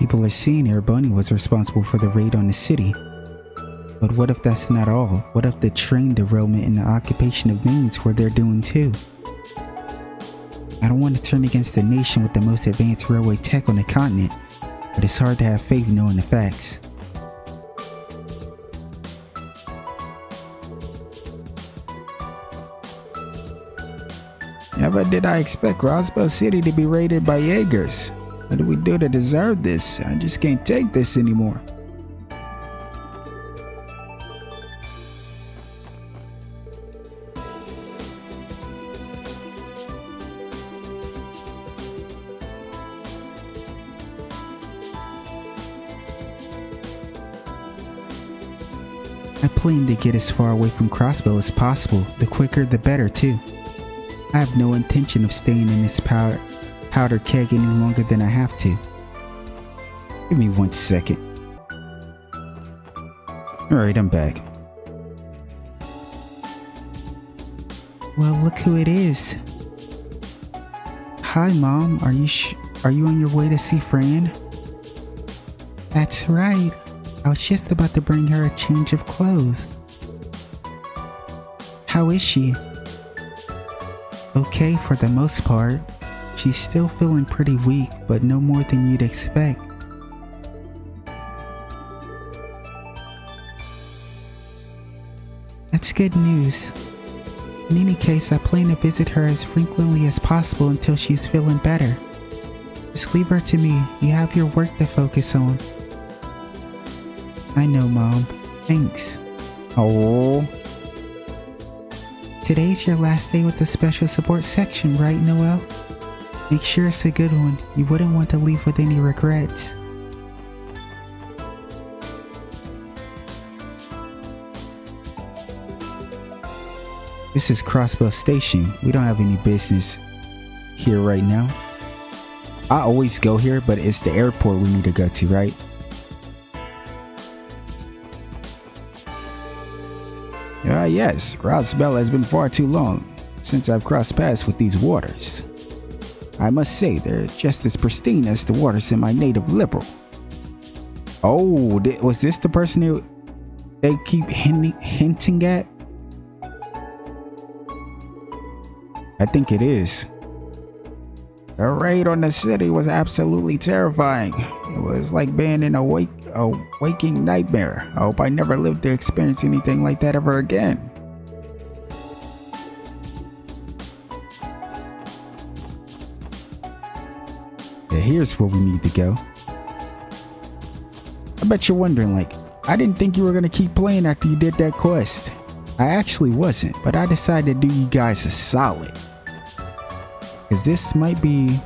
People are saying Arboni was responsible for the raid on the city. But what if that's not all? What if the train derailment and the occupation of Mainz were they're doing too? I don't want to turn against the nation with the most advanced railway tech on the continent, but it's hard to have faith knowing the facts. Never did I expect Roswell City to be raided by Jaegers. What do we do to deserve this? I just can't take this anymore. I plan to get as far away from Crossbell as possible. The quicker the better too. I have no intention of staying in this powder keg any longer than I have to. Give me 1 second. Alright, I'm back. Well, look who it is. Hi, Mom. Are you on your way to see Fran? That's right. I was just about to bring her a change of clothes. How is she? Okay for the most part. She's still feeling pretty weak, but no more than you'd expect. That's good news. In any case, I plan to visit her as frequently as possible until she's feeling better. Just leave her to me. You have your work to focus on. I know, Mom. Thanks. Oh. Today's your last day with the special support section, right, Noelle? Make sure it's a good one. You wouldn't want to leave with any regrets. This is Crossbell Station. We don't have any business here right now. I always go here, but it's the airport we need to go to, right? Yes, Crossbell has been far too long since I've crossed paths with these waters. I must say they're just as pristine as the waters in my native Liberal. Oh, was this the person they keep hinting at? I think it is. The raid on the city was absolutely terrifying. It was like being in a waking nightmare. I hope I never live to experience anything like that ever again. Yeah, here's where we need to go. I bet you're wondering, like, I didn't think you were gonna keep playing after you did that quest. I actually wasn't, but I decided to do you guys a solid. Cause this might be...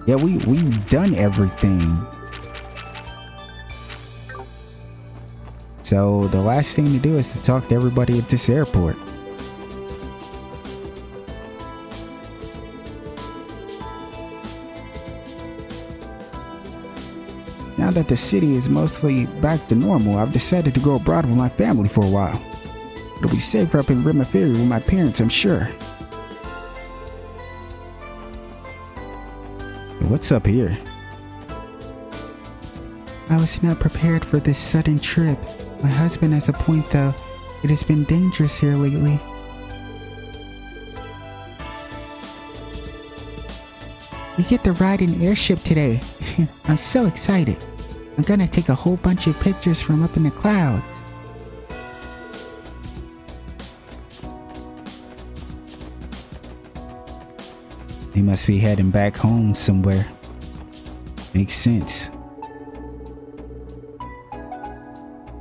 Yeah, we've done everything. So the last thing to do is to talk to everybody at this airport. Now that the city is mostly back to normal, I've decided to go abroad with my family for a while. It'll be safer up in Rimaferi with my parents, I'm sure. What's up here? I was not prepared for this sudden trip. My husband has a point though. It has been dangerous here lately. We get to ride an airship today. I'm so excited. I'm gonna take a whole bunch of pictures from up in the clouds. He must be heading back home somewhere. Makes sense.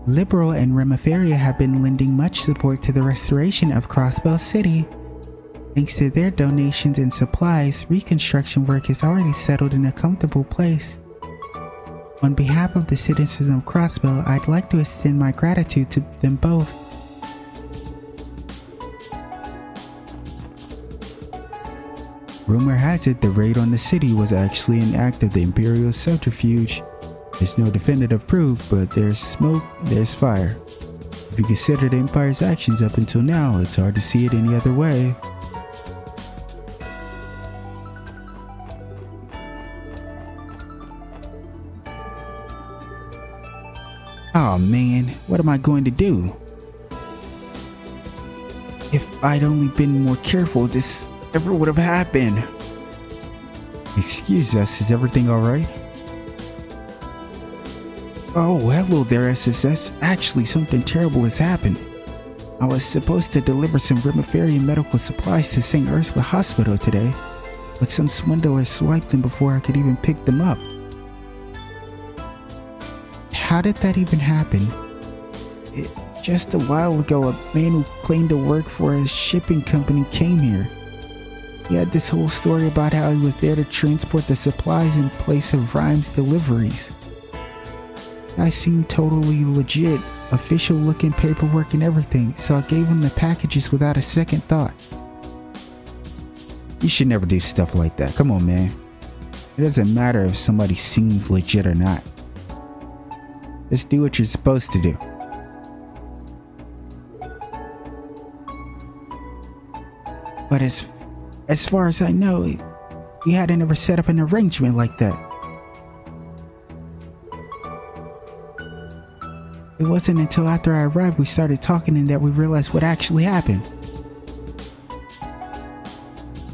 Liberal and Remiferia have been lending much support to the restoration of Crossbell City. Thanks to their donations and supplies, reconstruction work is already settled in a comfortable place. On behalf of the citizens of Crossbell, I'd like to extend my gratitude to them both. Rumor has it the raid on the city was actually an act of the Imperial subterfuge. There's no definitive proof, but there's smoke, there's fire. If you consider the Empire's actions up until now, it's hard to see it any other way. Oh man, what am I going to do? If I'd only been more careful, this never would have happened. Excuse us, is everything alright? Oh, hello there, SSS. Actually, something terrible has happened. I was supposed to deliver some Remiferian medical supplies to St. Ursula Hospital today, but some swindler swiped them before I could even pick them up. How did that even happen? Just a while ago, a man who claimed to work for a shipping company came here. He had this whole story about how he was there to transport the supplies in place of Rhyme's deliveries. I seemed totally legit, official looking paperwork and everything, so I gave him the packages without a second thought. You should never do stuff like that. Come on, man. It doesn't matter if somebody seems legit or not. Just do what you're supposed to do. But as far as I know, we hadn't ever set up an arrangement like that. It wasn't until after I arrived we started talking and that we realized what actually happened.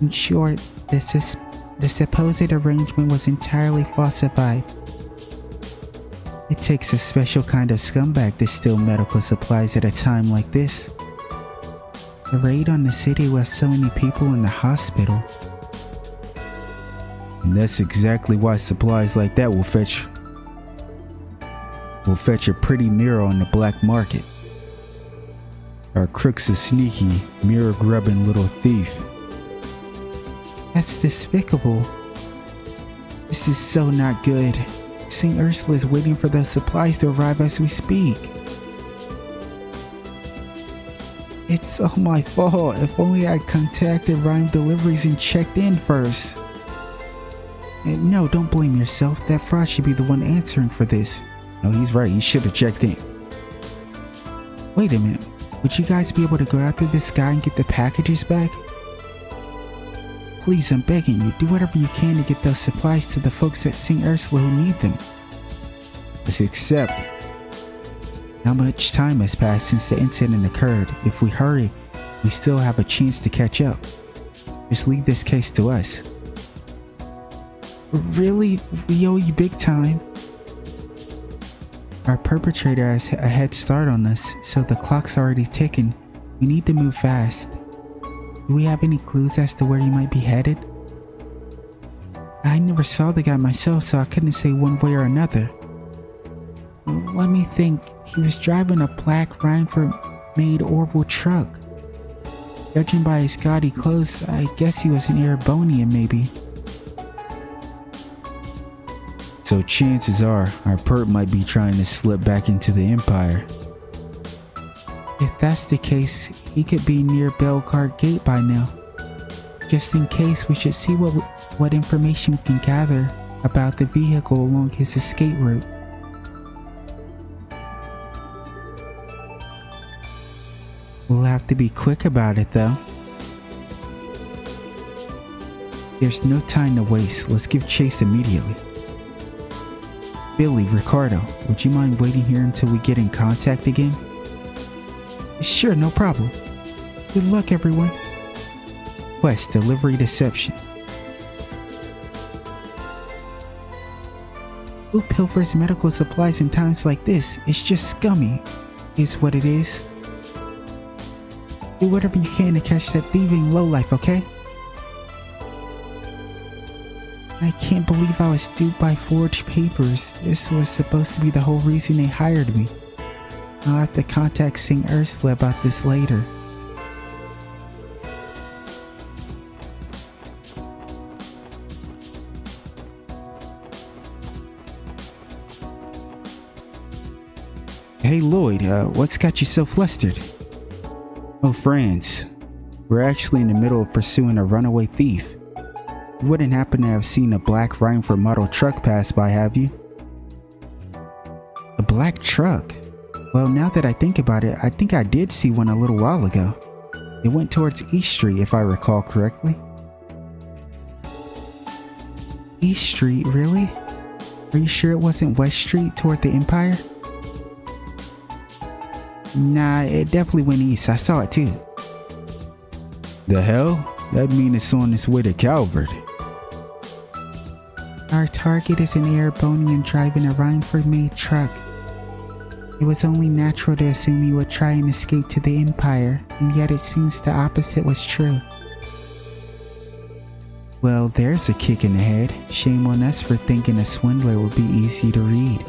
In short, the supposed arrangement was entirely falsified. It takes a special kind of scumbag to steal medical supplies at a time like this. The raid on the city left so many people in the hospital. And that's exactly why supplies like that will fetch a pretty mirror on the black market. Our crook's a sneaky, mirror-grubbing little thief. That's despicable. This is so not good. St. Ursula is waiting for those supplies to arrive as we speak. It's all my fault. If only I'd contacted Rhyme Deliveries and checked in first. No, don't blame yourself. That fraud should be the one answering for this. No, he's right. He should have checked in. Wait a minute. Would you guys be able to go after this guy and get the packages back? Please, I'm begging you. Do whatever you can to get those supplies to the folks at St. Ursula who need them. Let's accept. Not much time has passed since the incident occurred. If we hurry, we still have a chance to catch up. Just leave this case to us. Really? We owe you big time. Our perpetrator has a head start on us, so the clock's already ticking. We need to move fast. Do we have any clues as to where he might be headed? I never saw the guy myself, so I couldn't say one way or another. Let me think. He was driving a black Rhineford-made orbital truck. Judging by his gaudy clothes, I guess he was an Erebonian, maybe. So chances are, our perp might be trying to slip back into the Empire. If that's the case, he could be near Belgard Gate by now. Just in case, we should see what information we can gather about the vehicle along his escape route. We'll have to be quick about it though. There's no time to waste. Let's give chase immediately. Billy, Ricardo, would you mind waiting here until we get in contact again? Sure, no problem. Good luck, everyone. Quest, delivery deception. Who pilfers medical supplies in times like this? It's just scummy, is what it is. Do whatever you can to catch that thieving lowlife, okay? I can't believe I was duped by forged papers. This was supposed to be the whole reason they hired me. I'll have to contact St. Ursula about this later. Hey Lloyd, what's got you so flustered? Oh, Franz. We're actually in the middle of pursuing a runaway thief. You wouldn't happen to have seen a black Rhineford model truck pass by, have you? A black truck? Well, now that I think about it, I think I did see one a little while ago. It went towards East Street, if I recall correctly. East Street, really? Are you sure it wasn't West Street toward the Empire? Nah, it definitely went east. I saw it too. The hell? That mean it's on its way to Calvert. Our target is an Erebonian driving a Arianrhod-made truck. It was only natural to assume he would try and escape to the Empire, and yet it seems the opposite was true. Well, there's a kick in the head. Shame on us for thinking a swindler would be easy to read.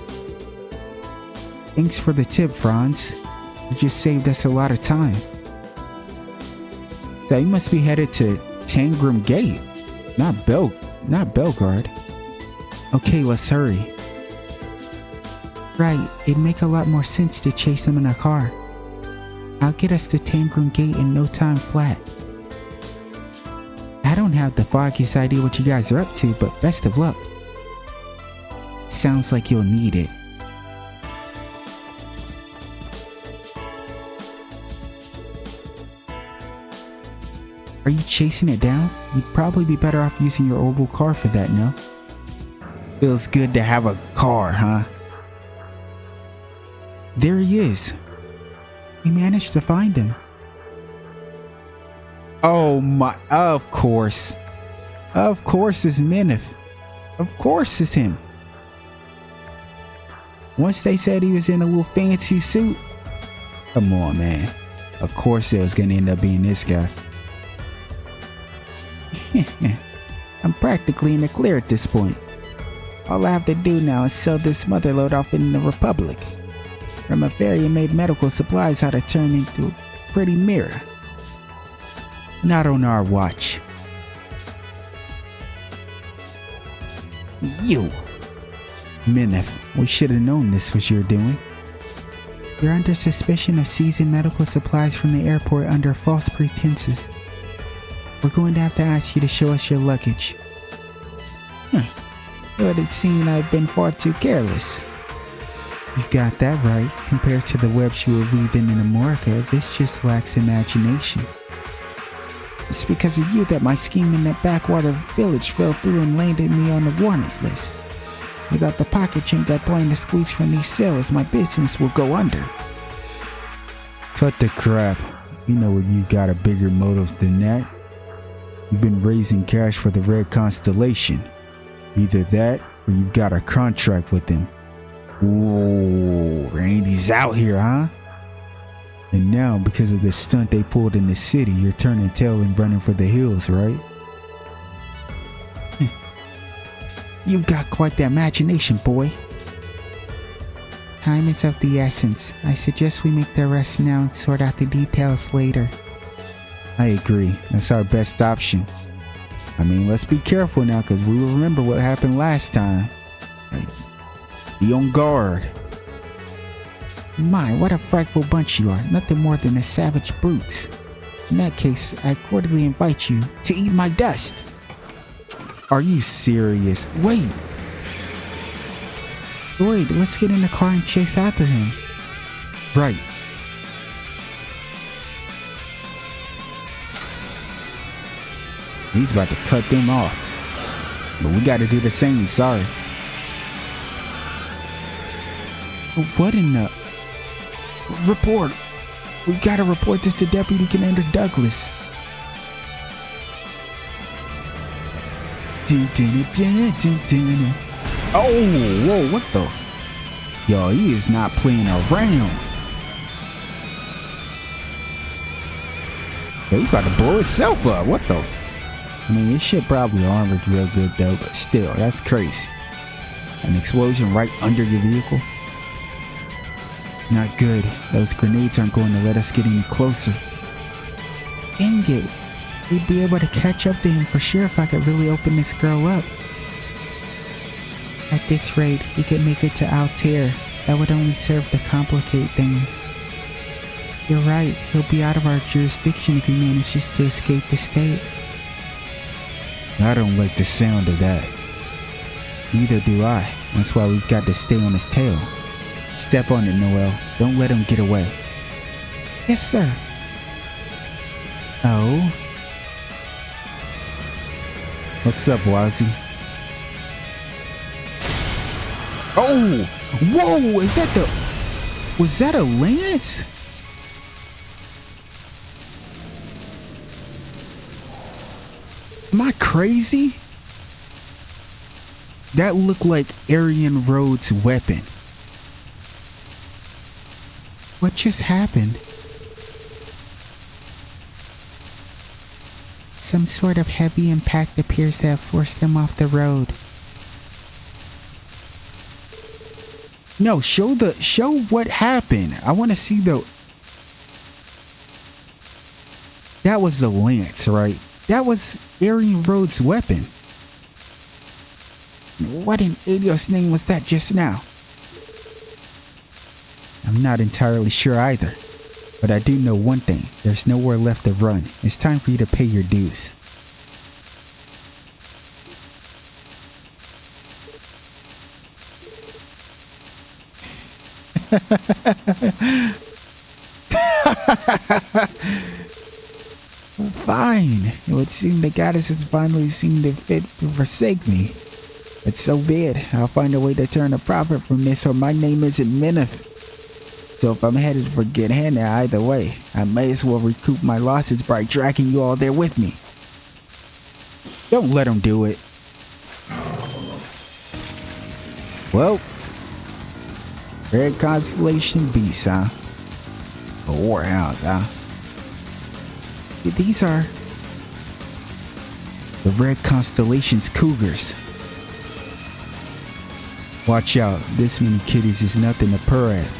Thanks for the tip, Franz. You just saved us a lot of time. So you must be headed to Tangram Gate, not Belgard. Okay, let's hurry. Right, it'd make a lot more sense to chase him in a car. I'll get us to Tangram Gate in no time flat. I don't have the foggiest idea what you guys are up to, but best of luck. Sounds like you'll need it. Are you chasing it down? You'd probably be better off using your oval car for that, no? Feels good to have a car, huh? There he is. We managed to find him. Oh my, of course. Of course it's Minif. Of course it's him. Once they said he was in a little fancy suit. Come on, man. Of course it was gonna end up being this guy. I'm practically in the clear at this point. All I have to do now is sell this motherload off in the Republic. Remiferia made medical supplies how to turn into a pretty mirror. Not on our watch. You! Minif, we should have known this was your doing. You're under suspicion of seizing medical supplies from the airport under false pretenses. We're going to have to ask you to show us your luggage. It would seem I've been far too careless. You've got that right. Compared to the webs you were weaving in America, this just lacks imagination. It's because of you that my scheme in that backwater village fell through and landed me on the wanted list. Without the pocket change I plan to squeeze from these sales, my business will go under. Cut the crap. You know you got a bigger motive than that. You've been raising cash for the Red Constellation. Either that, or you've got a contract with them. Whoa, Randy's out here, huh? And now, because of the stunt they pulled in the city, you're turning tail and running for the hills, right? You've got quite the imagination, boy. Time is of the essence. I suggest we make the rest now and sort out the details later. I agree. That's our best option. I mean, let's be careful now, because we will remember what happened last time. Be on guard. My, what a frightful bunch you are. Nothing more than a savage brutes. In that case, I cordially invite you to eat my dust. Are you serious? Wait. Wait, let's get in the car and chase after him. Right. He's about to cut them off. But we gotta do the same, sorry. What in the... Report. We gotta report this to Deputy Commander Douglas. Oh, whoa, what the Yo, he is not playing around. Yo, he's about to blow himself up. What the I mean, this shit probably armored real good though, but still, that's crazy. An explosion right under your vehicle? Not good. Those grenades aren't going to let us get any closer. Dang it. We'd be able to catch up to him for sure if I could really open this girl up. At this rate, he could make it to Altair. That would only serve to complicate things. You're right, he'll be out of our jurisdiction if he manages to escape the state. I don't like the sound of that. Neither do I. That's why we've got to stay on his tail. Step on it, Noel. Don't let him get away. Yes, sir. Oh? What's up, Wazzy? Oh! Whoa! Is that the... Was that a lance? Am I crazy? That looked like Arianrhod's weapon. What just happened? Some sort of heavy impact appears to have forced them off the road. No, show what happened. I want to see the... That was the lance, right? That was Arianrhod's weapon. What in Adios name was that just now? I'm not entirely sure either. But I do know one thing. There's nowhere left to run. It's time for you to pay your dues. Fine. It would seem the goddess has finally seen the fit to forsake me. But so be it. I'll find a way to turn a profit from this, or my name isn't Minif. So if I'm headed for Good Hannah either way, I may as well recoup my losses by dragging you all there with me. Don't let him do it. Well, Red Constellation Beasts, huh? A warhouse, huh? These are the Red Constellation's cougars. Watch out, this many kitties is nothing to purr at.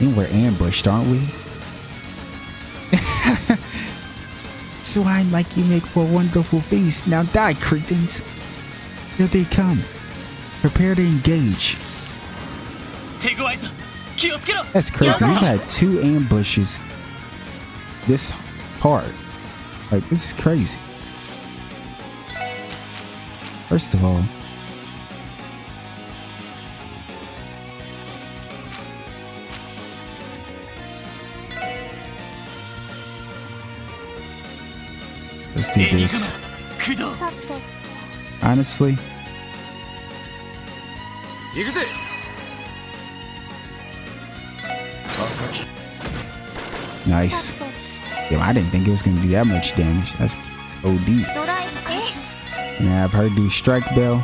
And we're ambushed, aren't we? Swine like you make for a wonderful feast. Now die, cretins. Here they come. Prepare to engage. That's crazy. We had 2 ambushes this hard. Like, this is crazy. First of all, let's do this. Honestly, nice. Yo, I didn't think it was gonna do that much damage. That's OD. Gonna have her do strike bell.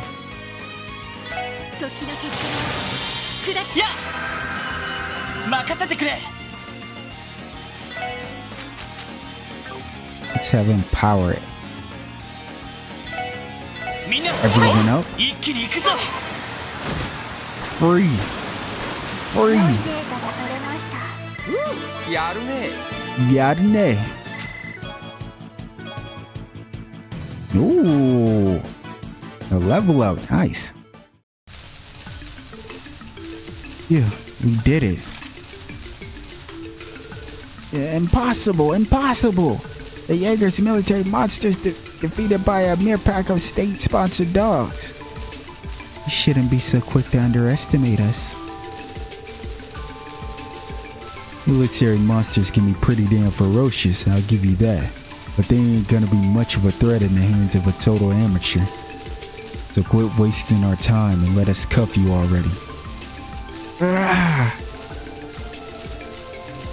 Let's have him power it. Everyone up. Free. Yarne. Ooh. A level up. Nice. Yeah, we did it. Impossible. The Jaeger's military monsters defeated by a mere pack of state-sponsored dogs. You shouldn't be so quick to underestimate us. Military monsters can be pretty damn ferocious, I'll give you that. But they ain't gonna be much of a threat in the hands of a total amateur. So quit wasting our time and let us cuff you already.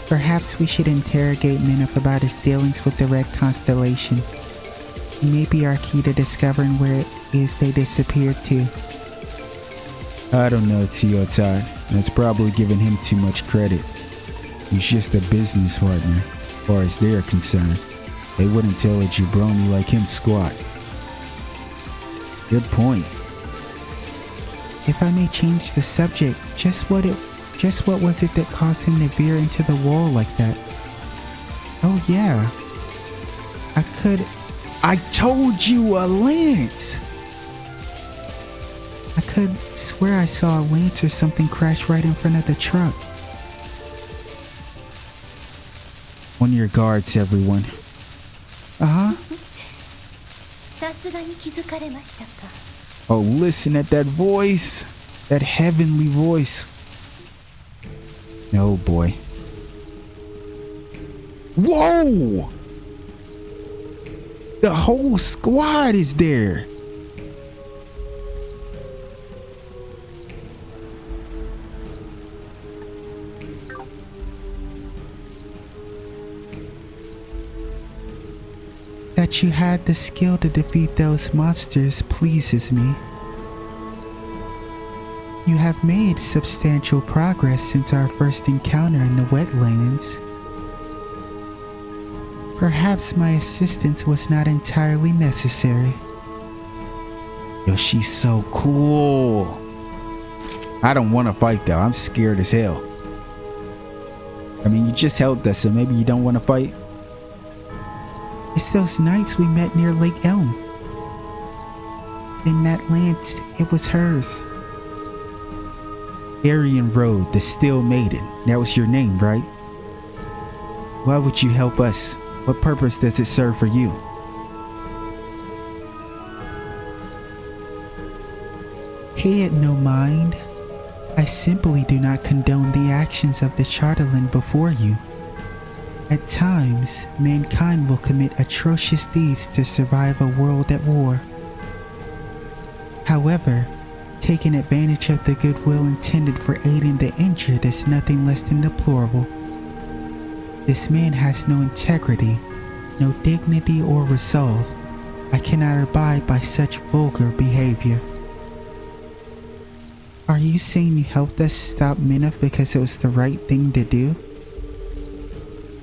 Perhaps we should interrogate Minif about his dealings with the Red Constellation. He may be our key to discovering where it is they disappeared to. I don't know, Todd. That's probably giving him too much credit. He's just a business partner, as far as they're concerned. They wouldn't tell a jabroni like him squat. Good point. If I may change the subject, just what was it that caused him to veer into the wall like that? Oh yeah. I told you, a lance! I could swear I saw a lance or something crash right in front of the truck. On your guards, everyone. Oh, listen at that voice. That heavenly voice. Oh boy. Whoa! The whole squad is there. That you had the skill to defeat those monsters pleases me. You have made substantial progress since our first encounter in the wetlands. Perhaps my assistance was not entirely necessary. Yo, she's so cool. I don't want to fight though. I'm scared as hell. I mean, you just helped us, so maybe you don't want to fight? It's those knights we met near Lake Elm. Then that lance, it was hers. Arianrhod, the Steel Maiden. That was your name, right? Why would you help us? What purpose does it serve for you? Pay it no mind. I simply do not condone the actions of the ţÄLove before you. At times, mankind will commit atrocious deeds to survive a world at war. However, taking advantage of the goodwill intended for aiding the injured is nothing less than deplorable. This man has no integrity, no dignity or resolve. I cannot abide by such vulgar behavior. Are you saying you helped us stop Minif because it was the right thing to do?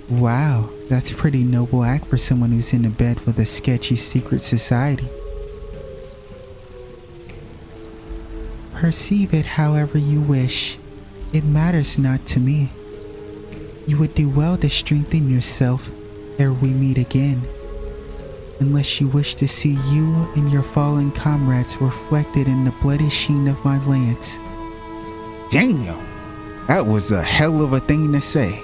Wow, that's a pretty noble act for someone who's in a bed with a sketchy secret society. Perceive it however you wish. It matters not to me. You would do well to strengthen yourself ere we meet again. Unless you wish to see you and your fallen comrades reflected in the bloody sheen of my lance. Damn! That was a hell of a thing to say.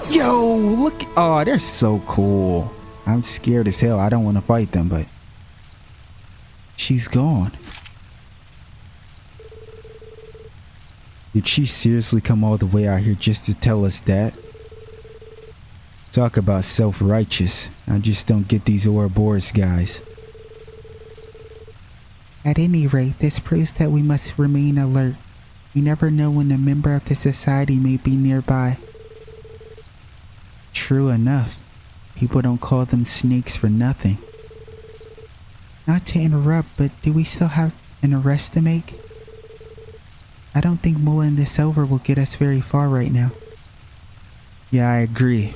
Yo, look! Oh, they're so cool. I'm scared as hell. I don't want to fight them, but she's gone. Did she seriously come all the way out here just to tell us that? Talk about self-righteous. I just don't get these Ouroboros guys. At any rate, this proves that we must remain alert. We never know when a member of the society may be nearby. True enough. People don't call them snakes for nothing. Not to interrupt, but do we still have an arrest to make? I don't think mulling this over will get us very far right now. Yeah, I agree.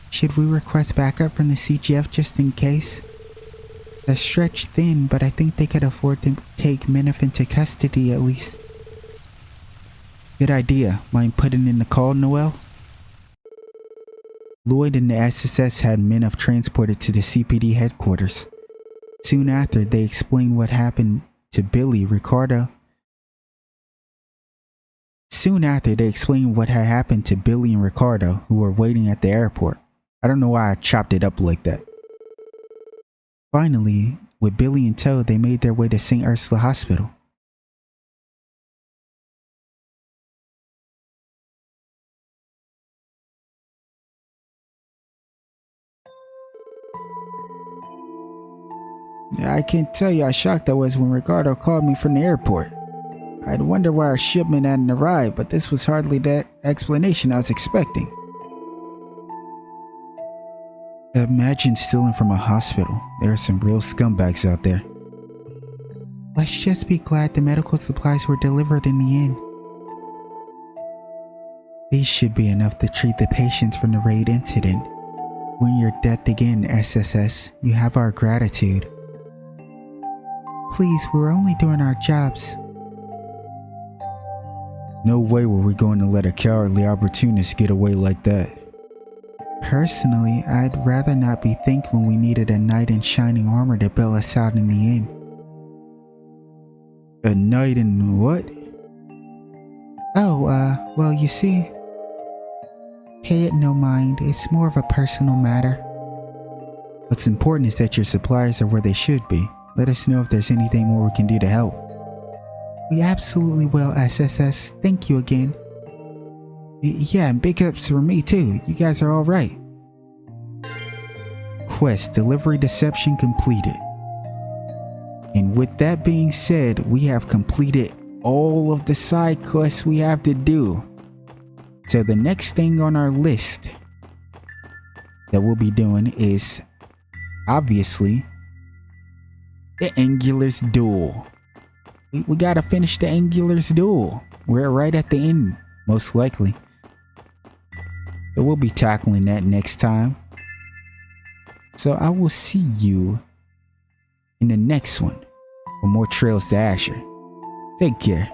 Should we request backup from the CGF just in case? They're stretched thin, but I think they could afford to take Minif into custody at least. Good idea. Mind putting in the call, Noel? Lloyd and the SSS had Minif transported to the CPD headquarters. Soon after, they explained what happened to Ricardo. Soon after, they explained what had happened to Billy and Ricardo, who were waiting at the airport. I don't know why I chopped it up like that. Finally, with Billy in tow, they made their way to St. Ursula Hospital. I can't tell you how shocked I was when Ricardo called me from the airport. I'd wonder why our shipment hadn't arrived, but this was hardly the explanation I was expecting. Imagine stealing from a hospital. There are some real scumbags out there. Let's just be glad the medical supplies were delivered in the end. These should be enough to treat the patients from the raid incident. When you're dead again, SSS, you have our gratitude. Please, we're only doing our jobs. No way were we going to let a cowardly opportunist get away like that. Personally, I'd rather not be thanked when we needed a knight in shining armor to bail us out in the end. A knight in what? Oh, well, you see, pay it no mind. It's more of a personal matter. What's important is that your supplies are where they should be. Let us know if there's anything more we can do to help. We absolutely will, SSS. Thank you again. Yeah, and big ups for me too. You guys are all right. Quest delivery deception completed. And with that being said, we have completed all of the side quests we have to do. So the next thing on our list that we'll be doing is obviously the Angular's Duel. We gotta finish the Angular's Duel. We're right at the end, most likely. So we'll be tackling that next time. So I will see you in the next one for more Trails to Azure. Take care.